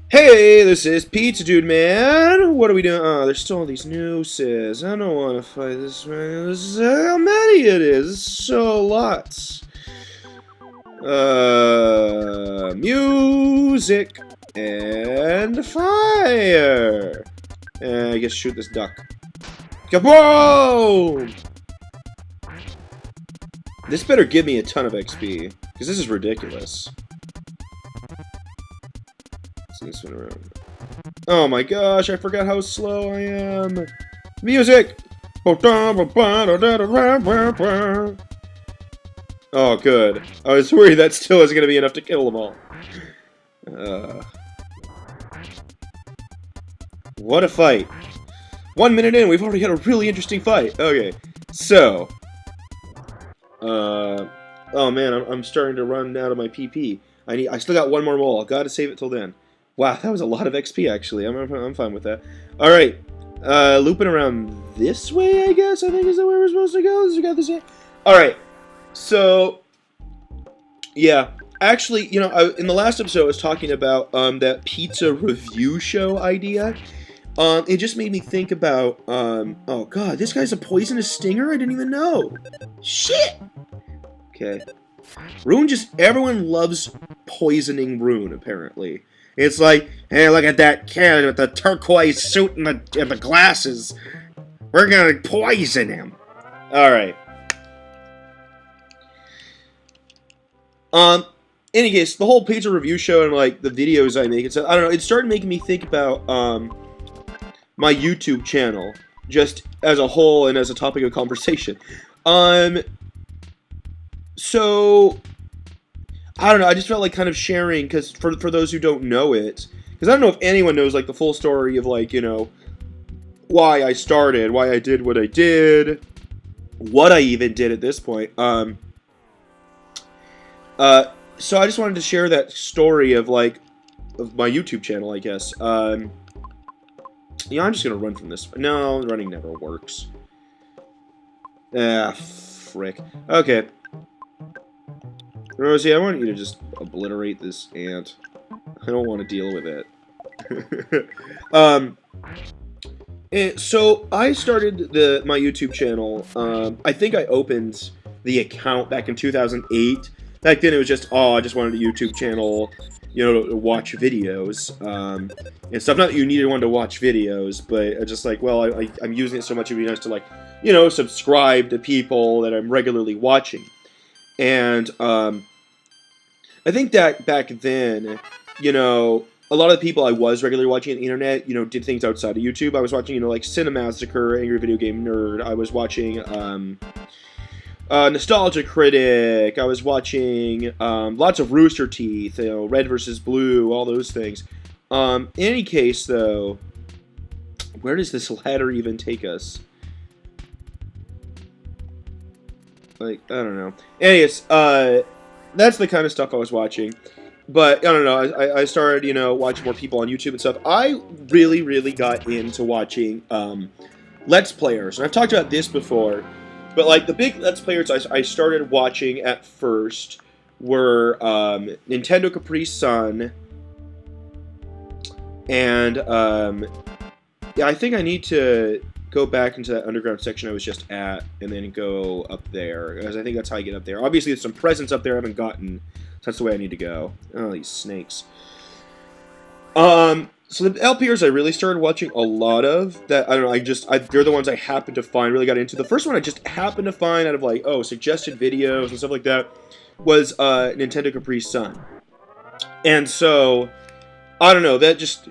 Hey, this is Pizza Dude, man. What are we doing? Oh, there's still all these nooses. I don't want to fight this man. This is how many it is. It's so lots. Music and fire. And I guess shoot this duck. Kaboom! This better give me a ton of XP, because this is ridiculous. This one around. Oh my gosh, I forgot how slow I am. Music! Oh, good. I was worried that still isn't going to be enough to kill them all. What a fight. 1 minute in, we've already had a really interesting fight. Okay, so. Oh man, I'm starting to run out of my PP. I still got one more mole. I've got to save it till then. Wow, that was a lot of XP, actually. I'm fine with that. Alright. Looping around this way, I guess, I think is the way we're supposed to go. We got this here. Alright. So, yeah. Actually, you know, in the last episode, I was talking about that pizza review show idea. It just made me think about, oh god, this guy's a poisonous stinger? I didn't even know. Shit! Okay. Rune everyone loves poisoning Rune, apparently. It's like, hey, look at that kid with the turquoise suit and the glasses. We're gonna poison him. Alright. Any case, the whole pizza review show and, like, the videos I make, I don't know, it started making me think about, my YouTube channel, just as a whole and as a topic of conversation. So, I don't know, I just felt like kind of sharing, because for those who don't know it, because I don't know if anyone knows, like, the full story of, like, you know, why I started, why I did what I did, what I even did at this point. So I just wanted to share that story of, like, of my YouTube channel, I guess. Yeah, I'm just gonna run from this. No, running never works. Ah, frick. Okay. Rosie, I want you to just obliterate this ant. I don't want to deal with it. So I started my YouTube channel. I think I opened the account back in 2008. Back then it was just, oh, I just wanted a YouTube channel, you know, to watch videos and stuff. Not that you needed one to watch videos, but just like, well, I'm using it so much, it'd be nice to, like, you know, subscribe to people that I'm regularly watching. And I think that back then, you know, a lot of the people I was regularly watching on the internet, you know, did things outside of YouTube. I was watching, you know, like Cinemassacre, Angry Video Game Nerd. I was watching Nostalgia Critic. I was watching lots of Rooster Teeth, you know, Red vs. Blue, all those things. In any case, though, where does this ladder even take us? Like, I don't know. Anyways, that's the kind of stuff I was watching. But, I don't know, I started, you know, watching more people on YouTube and stuff. I really, really got into watching Let's Players. And I've talked about this before. But, like, the big Let's Players I started watching at first were Nintendo Capri Sun. And, yeah, I think I need to go back into that underground section I was just at and then go up there, because I think that's how I get up there. Obviously, there's some presents up there I haven't gotten, so that's the way I need to go. Oh, these snakes. So the LPers I really started watching a lot of, that, I don't know, they're the ones I happened to find, really got into. The first one I just happened to find out of, like, oh, suggested videos and stuff like that, was Nintendo Capri Sun. And so, I don't know, that just,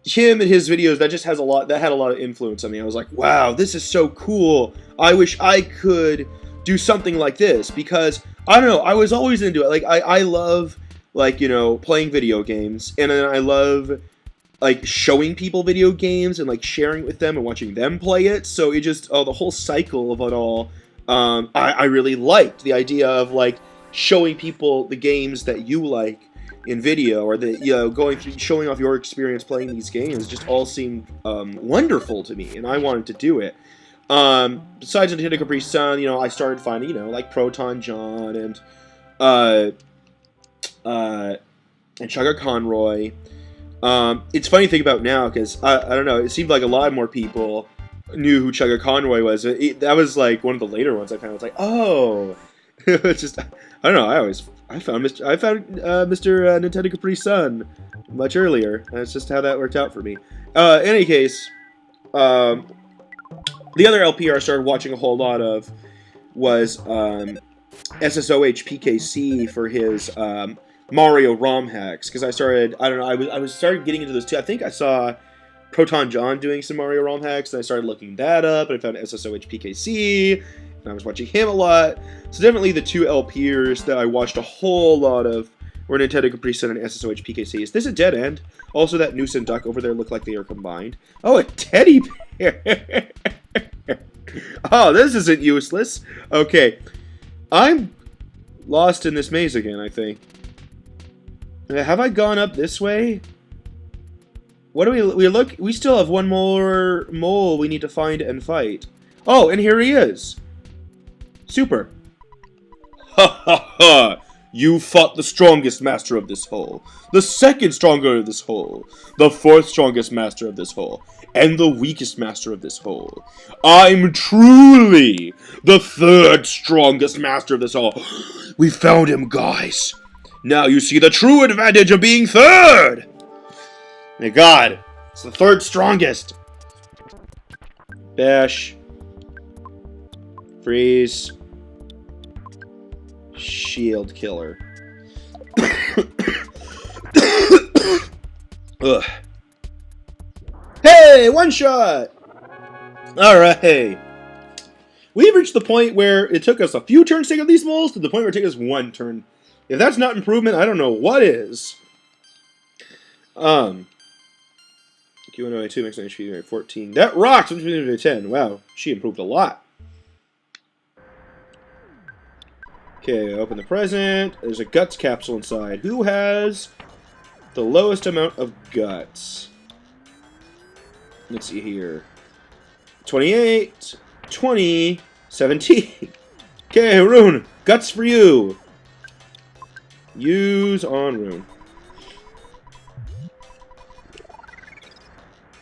him and his videos, that just has that had a lot of influence on me. I was like, wow, this is so cool. I wish I could do something like this, because, I don't know, I was always into it. Like, I love, like, you know, playing video games, and then I love, like, showing people video games and, like, sharing it with them and watching them play it. So it just, the whole cycle of it all, I really liked the idea of, like, showing people the games that you like in video, or the, you know, going through, showing off your experience playing these games, just all seemed wonderful to me, and I wanted to do it. Besides Nintendo Capri Sun, you know, I started finding, you know, like Proton John and Chugga Conroy. It's funny to think about now, because I don't know, it seemed like a lot more people knew who Chugga Conroy was. That was like one of the later ones I found. I was like, oh, it's just, I don't know. I found Mr. Nintendo Capri Sun much earlier. That's just how that worked out for me. In any case, the other LPR I started watching a whole lot of was SSOH PKC for his Mario ROM hacks, because I started started getting into those too. I think I saw Proton John doing some Mario ROM hacks, and I started looking that up, and I found SSOH PKC, and I was watching him a lot. So definitely the two LPers that I watched a whole lot of were Nintendo Capri Sun and SSOH PKC. Is this a dead end? Also, that Noose and Duck over there look like they are combined. Oh, a teddy bear! Oh, this isn't useless. Okay, I'm lost in this maze again, I think. Have I gone up this way? What do we look? We still have one more mole we need to find and fight. Oh, and here he is. Super. Ha ha ha! You fought the strongest master of this hole, the second stronger of this hole, the fourth strongest master of this hole, and the weakest master of this hole. I'm truly the third strongest master of this hole. We found him, guys. Now you see the true advantage of being third. My God, it's the third strongest. Bash. Freeze. Shield killer. Ugh. Hey, one shot! Alright. We've reached the point where it took us a few turns to get these moles to the point where it took us one turn. If that's not improvement, I don't know what is. Q102 makes an HP 14. That rocks! 10. Wow, she improved a lot. Okay, open the present. There's a guts capsule inside. Who has the lowest amount of guts? Let's see here. 28, 20, 17. Okay, Rune, guts for you. Use on Rune.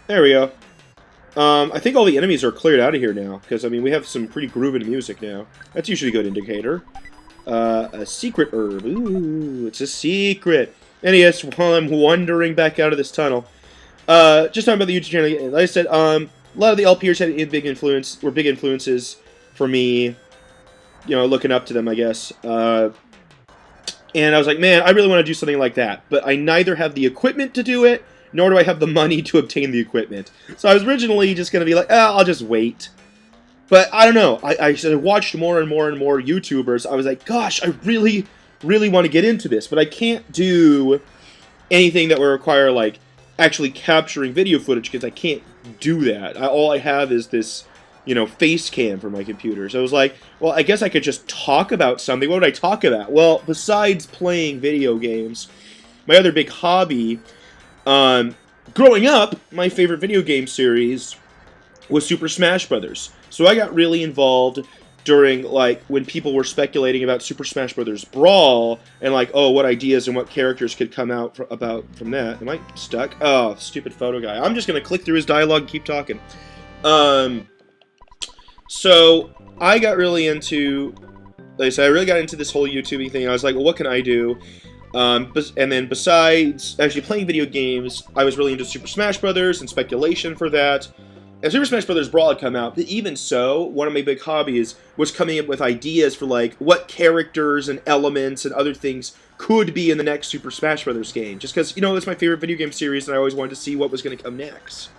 There we go. I think all the enemies are cleared out of here now, because, I mean, we have some pretty groovy music now. That's usually a good indicator. A secret herb. Ooh, it's a secret. And yes, while I'm wandering back out of this tunnel, just talking about the YouTube channel, like I said, a lot of the LPers had a big influences for me, you know, looking up to them, I guess. And I was like, man, I really want to do something like that, but I neither have the equipment to do it, nor do I have the money to obtain the equipment. So I was originally just going to be like, I'll just wait. But I don't know. I watched more and more and more YouTubers. I was like, gosh, I really, really want to get into this, but I can't do anything that would require, like, actually capturing video footage, because I can't do that. All I have is this, you know, face cam for my computer. So I was like, well, I guess I could just talk about something. What would I talk about? Well, besides playing video games, my other big hobby, growing up, my favorite video game series was Super Smash Brothers. So I got really involved during, like, when people were speculating about Super Smash Brothers Brawl, and, like, oh, what ideas and what characters could come out from that. Am I stuck? Oh, stupid photo guy. I'm just going to click through his dialogue and keep talking. So I got really into, like I said, I really got into this whole YouTubing thing. I was like, well, what can I do? And then besides actually playing video games, I was really into Super Smash Brothers and speculation for that. And Super Smash Brothers Brawl had come out, but even so, one of my big hobbies was coming up with ideas for, like, what characters and elements and other things could be in the next Super Smash Brothers game. Just because, you know, it's my favorite video game series, and I always wanted to see what was going to come next.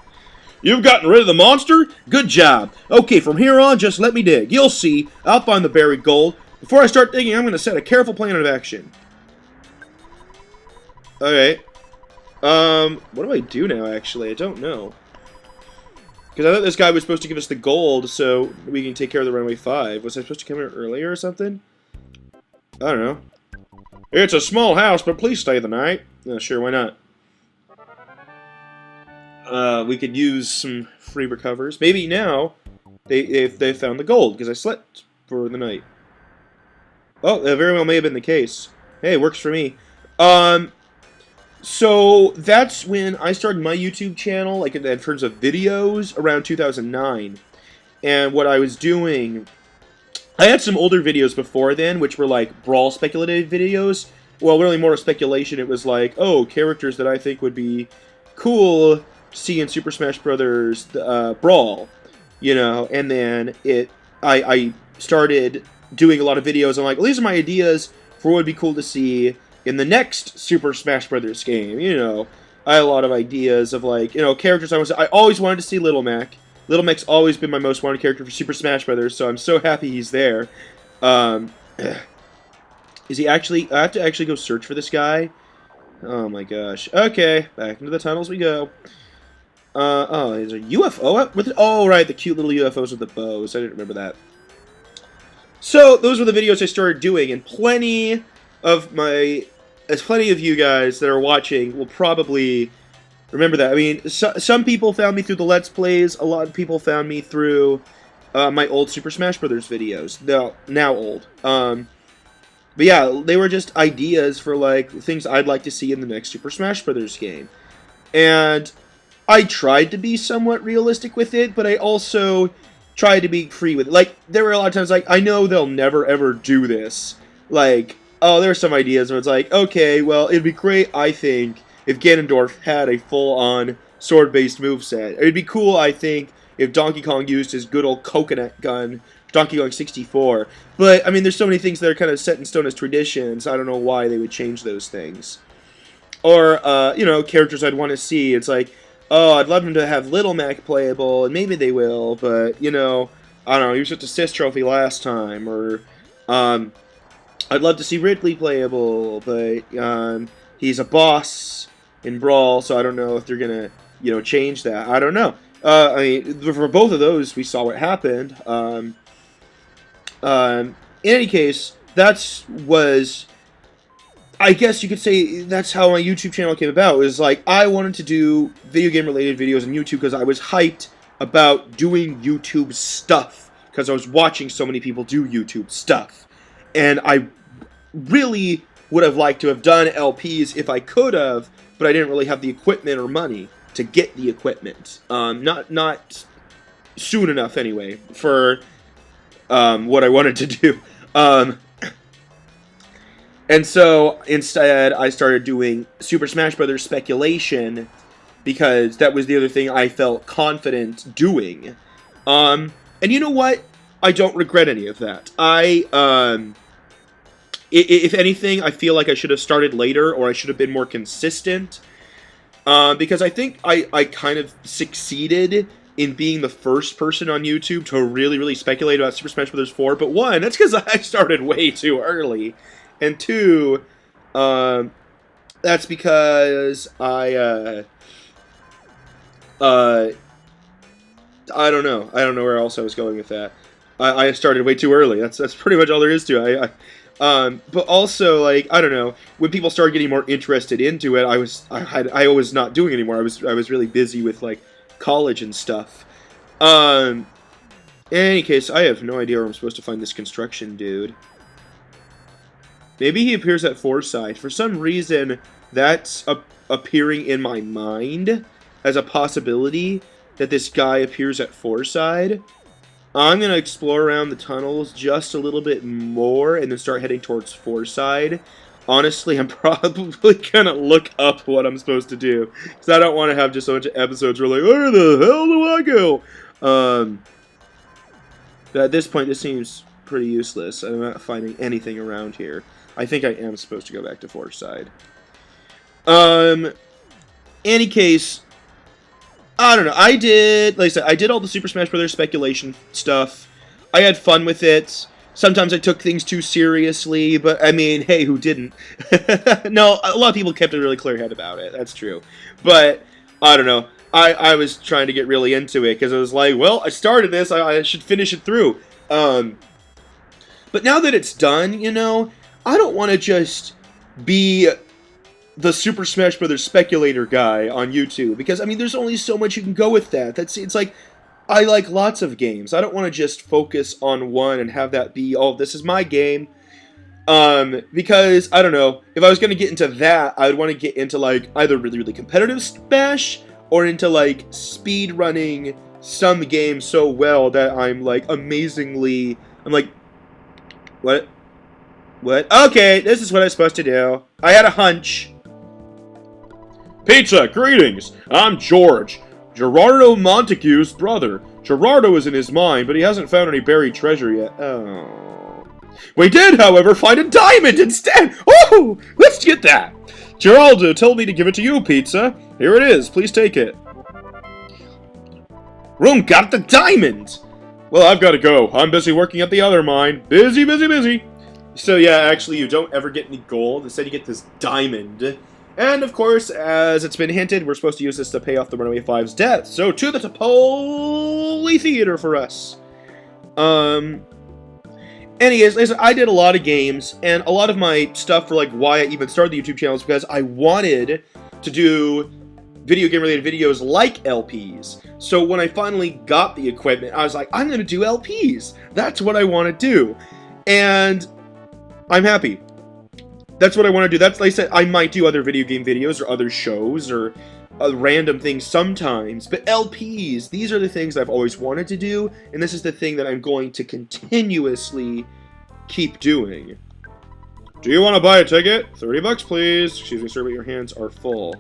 You've gotten rid of the monster? Good job. Okay, from here on, just let me dig. You'll see. I'll find the buried gold. Before I start digging, I'm going to set a careful plan of action. Okay. What do I do now, actually? I don't know. Because I thought this guy was supposed to give us the gold so we can take care of the Runaway 5. Was I supposed to come here earlier or something? I don't know. It's a small house, but please stay the night. Sure, why not? We could use some free recovers. Maybe now they found the gold, because I slept for the night. Oh, that very well may have been the case. Hey, it works for me. So that's when I started my YouTube channel, like in terms of videos, around 2009. And what I was doing, I had some older videos before then, which were like brawl speculative videos. Well, really more speculation. It was like, oh, characters that I think would be cool to see in Super Smash Brothers Brawl, you know. And then I started doing a lot of videos. I'm like, well, these are my ideas for what would be cool to see in the next Super Smash Brothers game. You know, I had a lot of ideas of like, you know, characters I always wanted to see Little Mac. Little Mac's always been my most wanted character for Super Smash Brothers, so I'm so happy he's there. Is he actually... I have to actually go search for this guy. Oh my gosh. Okay, back into the tunnels we go. Oh, there's a UFO with it? Oh, right, the cute little UFOs with the bows. I didn't remember that. So, those were the videos I started doing, and plenty of you guys that are watching will probably remember that. I mean, some people found me through the Let's Plays. A lot of people found me through my old Super Smash Brothers videos. Now old. But yeah, they were just ideas for, like, things I'd like to see in the next Super Smash Brothers game. And I tried to be somewhat realistic with it, but I also tried to be free with it. Like, there were a lot of times, like, I know they'll never, ever do this. Like, oh, there are some ideas where it's like, okay, well, it'd be great, I think, if Ganondorf had a full-on sword-based moveset. It'd be cool, I think, if Donkey Kong used his good old coconut gun, Donkey Kong 64. But, I mean, there's so many things that are kind of set in stone as traditions. I don't know why they would change those things. Or, you know, characters I'd want to see. It's like, oh, I'd love them to have Little Mac playable, and maybe they will, but, you know, I don't know, he was just a Sis trophy last time. Or, I'd love to see Ridley playable, but, he's a boss in Brawl, so I don't know if they're gonna, you know, change that. I don't know. I mean, for both of those, we saw what happened. In any case, I guess you could say that's how my YouTube channel came about. It was like, I wanted to do video game related videos on YouTube because I was hyped about doing YouTube stuff. Because I was watching so many people do YouTube stuff. And I really would have liked to have done LPs if I could have, but I didn't really have the equipment or money to get the equipment. Not soon enough, anyway, for what I wanted to do. And so, instead, I started doing Super Smash Brothers speculation, because that was the other thing I felt confident doing. And you know what? I don't regret any of that. If anything, I feel like I should have started later, or I should have been more consistent. Because I think I kind of succeeded in being the first person on YouTube to really, really speculate about Super Smash Bros. 4. But one, that's because I started way too early. And two, that's because I don't know. I don't know where else I was going with that. I started way too early. That's pretty much all there is to it. But also, like, I don't know, when people started getting more interested into it, I was not doing it anymore. I was really busy with, like, college and stuff. In any case, I have no idea where I'm supposed to find this construction dude. Maybe he appears at Fourside. For some reason, that's appearing in my mind as a possibility that this guy appears at Fourside. I'm going to explore around the tunnels just a little bit more and then start heading towards Fourside. Honestly, I'm probably going to look up what I'm supposed to do, because I don't want to have just a bunch of episodes where, like, where the hell do I go? But at this point, this seems pretty useless. I'm not finding anything around here. I think I am supposed to go back to Fourside. Any case, I don't know. Like I said, I did all the Super Smash Brothers speculation stuff. I had fun with it. Sometimes I took things too seriously, but, I mean, hey, who didn't? No, a lot of people kept a really clear head about it. That's true. But, I don't know. I was trying to get really into it, because I was like, well, I started this, I should finish it through. But now that it's done, you know, I don't want to just be the Super Smash Brothers speculator guy on YouTube, because, I mean, there's only so much you can go with that. It's like, I like lots of games. I don't want to just focus on one and have that be, oh, this is my game. Because, I don't know, if I was going to get into that, I would want to get into, like, either really, really competitive Smash, or into, like, speed running some game so well that I'm, like, amazingly, I'm like, what? What? Okay, this is what I'm supposed to do. I had a hunch. Pizza, greetings! I'm George, Gerardo Montague's brother. Gerardo is in his mind, but he hasn't found any buried treasure yet. Oh. We did, however, find a diamond instead! Oh! Let's get that! Geraldo told me to give it to you, Pizza. Here it is, please take it. Room got the diamond! Well, I've got to go. I'm busy working at the other mine. Busy, busy, busy. So yeah, actually you don't ever get any gold. Instead you get this diamond. And of course, as it's been hinted, we're supposed to use this to pay off the Runaway Five's debt. So to the Tapoli Theater for us. Anyways, listen, I did a lot of games, and a lot of my stuff for like why I even started the YouTube channel is because I wanted to do video game related videos like LPs. So when I finally got the equipment, I was like, I'm gonna do LPs. That's what I want to do. And I'm happy. That's what I want to do. That's, like I said, I might do other video game videos or other shows or random things sometimes, but LPs, these are the things I've always wanted to do, and this is the thing that I'm going to continuously keep doing. Do you want to buy a ticket? 30 bucks, please. Excuse me, sir, but your hands are full.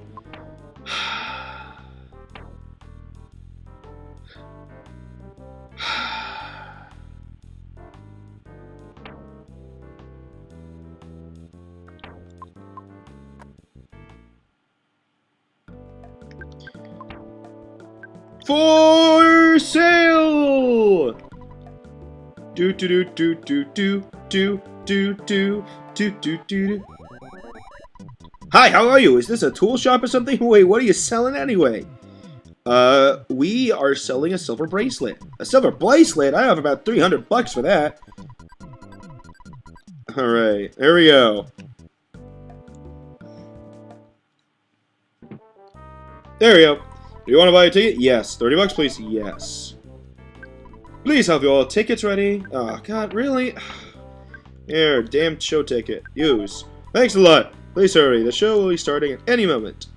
For sale! Do do do do do do do do do do do. Hi, how are you? Is this a tool shop or something? Wait, what are you selling anyway? We are selling a silver bracelet. A silver bracelet? I have about 300 bucks for that. Alright, there we go. There we go. Do you want to buy a ticket? Yes. 30 bucks, please? Yes. Please have your tickets ready. Oh, God, really? Here, damn show ticket. Use. Thanks a lot. Please hurry. The show will be starting at any moment.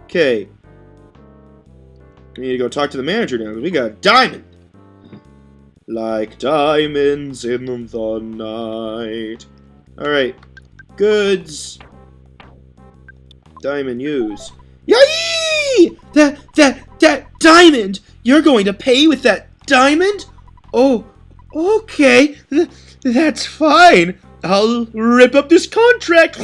Okay. We need to go talk to the manager now, because we got a diamond. Like diamonds in the night. Alright. Goods. Diamond use. Yay! That diamond! You're going to pay with that diamond? Oh, okay. That's fine. I'll rip up this contract.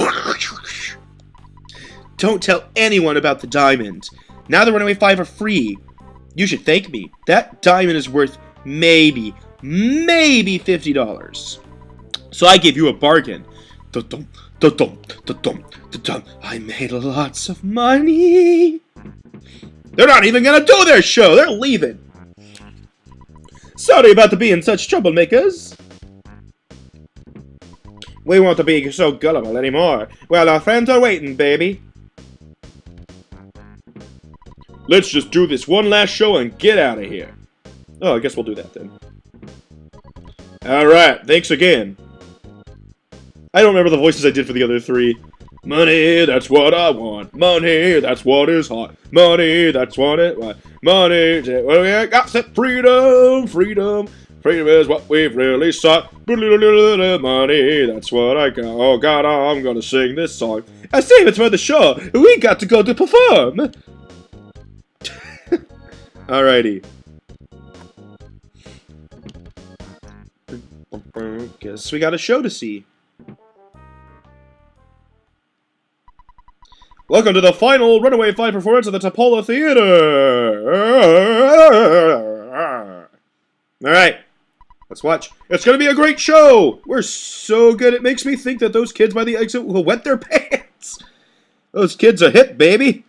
Don't tell anyone about the diamond. Now the Runaway Five are free. You should thank me. That diamond is worth maybe $50. So I give you a bargain. I made lots of money. They're not even gonna do their show. They're leaving. Sorry about being such troublemakers. We won't be so gullible anymore. Well, our friends are waiting, baby. Let's just do this one last show and get out of here. Oh, I guess we'll do that then. Alright, thanks again. I don't remember the voices I did for the other three. Money, that's what I want. Money, that's what is hot. Money, that's what it want. Money, well, we got that freedom, freedom. Freedom is what we've really sought. Money, that's what I got. Oh God, I'm gonna sing this song. I save it for the show. We got to go to perform. Alrighty. Guess we got a show to see. Welcome to the final Runaway Five performance at the Tapoli Theater! Alright, let's watch. It's gonna be a great show! We're so good, it makes me think that those kids by the exit will wet their pants! Those kids are hip, baby!